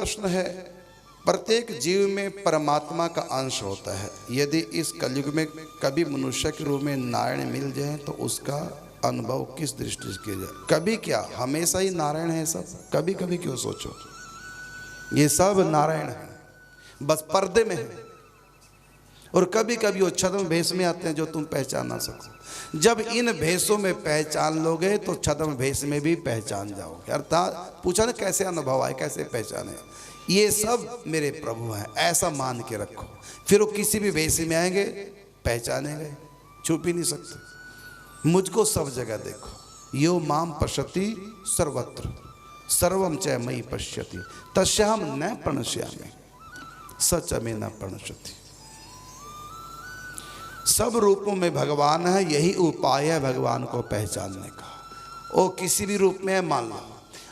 प्रश्न है, प्रत्येक जीव में परमात्मा का अंश होता है। यदि इस कलयुग में कभी मनुष्य के रूप में नारायण मिल जाए तो उसका अनुभव किस दृष्टि से किया जाए? कभी क्या, हमेशा ही नारायण है सब? कभी कभी क्यों सोचो, ये सब नारायण है, बस पर्दे में है। और कभी कभी वो छद्म भेष में आते हैं जो तुम पहचान ना सको। जब इन भेषों में पहचान लोगे तो छद्म भेष में भी पहचान जाओगे। अर्थात पूछा ना कैसे अनुभव आए, कैसे पहचाने, ये सब मेरे प्रभु हैं, ऐसा मान के रखो। फिर वो किसी भी भेष में आएंगे पहचानेंगे, छुप ही नहीं सकते। मुझको सब जगह देखो। यो माम पश्यति सर्वत्र सर्वम च मयि पश्यति तस्याहं न प्रणश्यामि सच में न प्रणश्यति। सब रूपों में भगवान है, यही उपाय है भगवान को पहचानने का। वो किसी भी रूप में है मान लो।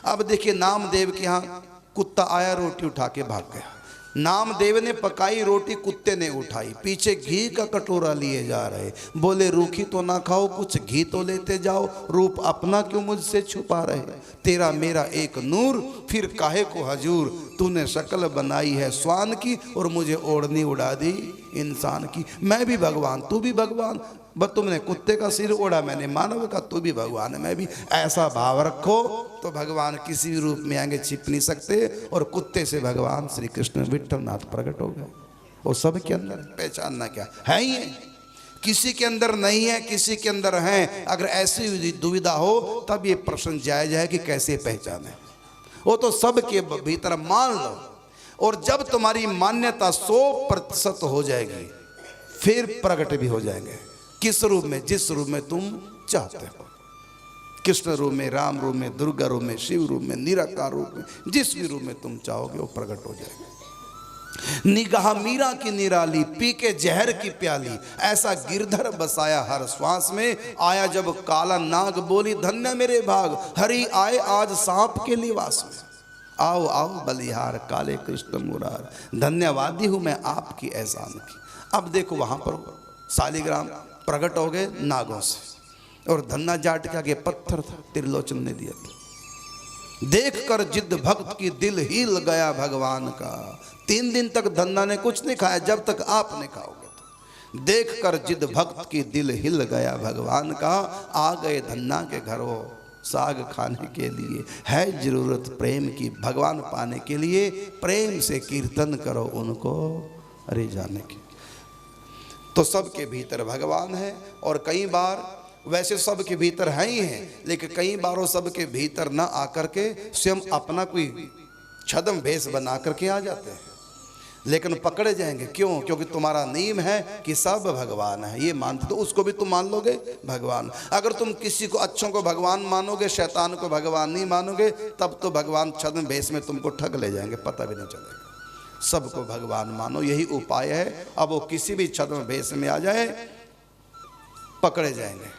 अब देखिए, नामदेव के यहाँ कुत्ता आया, रोटी उठा के भाग गया। नामदेव ने पकाई रोटी, कुत्ते ने उठाई, पीछे घी का कटोरा लिए जा रहे। बोले रूखी तो ना खाओ, कुछ घी तो लेते जाओ, रूप अपना क्यों मुझसे छुपा रहे? तेरा मेरा एक नूर, फिर काहे को हजूर? तूने शक्ल बनाई है स्वान की और मुझे ओढ़नी उड़ा दी इंसान की। मैं भी भगवान, तू भी भगवान, बस तुमने कुत्ते का सिर ओढ़ा, मैंने मानव का, तू भी भगवान है, मैं भी। ऐसा भाव रखो तो भगवान किसी भी रूप में आगे छिप नहीं सकते। और कुत्ते से भगवान श्री कृष्ण विठ्ठलनाथ प्रकट हो गए। वो सब के अंदर पहचानना क्या है ही है, किसी के अंदर नहीं है, किसी के अंदर है। अगर ऐसी दुविधा हो तब ये प्रश्न जायज है कि कैसे पहचाने। वो तो सबके भीतर मान लो। और जब तुम्हारी मान्यता 100% हो जाएगी फिर प्रकट भी हो जाएंगे। किस रूप में? जिस रूप में तुम चाहते हो। कृष्ण रूप में, राम रूप में, दुर्गा रूप में, शिव रूप में, निराकार रूप में, जिस भी रूप में तुम चाहोगे वो प्रकट हो जाएगा। निगाह मीरा की निराली, पी के जहर की प्याली, ऐसा गिरधर बसाया हर श्वास में। आया जब काला नाग, बोली धन्य मेरे भाग, हरि आए आज सांप के निवास में। आओ आओ बलिहार काले कृष्ण मुरार, धन्यवादी हूं मैं आपकी एहसान की। अब देखो वहां पर शालिग्राम प्रकट हो गए नागों से, और धन्ना जाट के आगे पत्थर था, त्रिलोचन ने दिया था। देख कर जिद भक्त की दिल हिल गया भगवान का। 3 दिन तक धन्ना ने कुछ नहीं खाया, जब तक आप नहीं खाओगे तो। देख कर जिद भक्त की दिल हिल गया भगवान का। आ गए धन्ना के घर वो साग खाने के लिए। है जरूरत प्रेम की भगवान पाने के लिए, प्रेम से कीर्तन करो उनको अरे जाने की। तो सबके भीतर भगवान है। और कई बार वैसे सबके भीतर है ही है, लेकिन कई बार वो सबके भीतर ना आकर के स्वयं अपना कोई छद्म भेष बना करके आ जाते हैं, लेकिन पकड़े जाएंगे। क्यों? क्योंकि तुम्हारा नियम है कि सब भगवान है, ये मानते तो उसको भी तुम मान लोगे भगवान। अगर तुम किसी को अच्छों को भगवान मानोगे, शैतान को भगवान नहीं मानोगे, तब तो भगवान छद्म भेष में तुमको ठग ले जाएंगे, पता भी नहीं चलेगा। सबको भगवान मानो, यही उपाय है। अब वो किसी भी छद्म भेष में आ जाए पकड़े जाएंगे।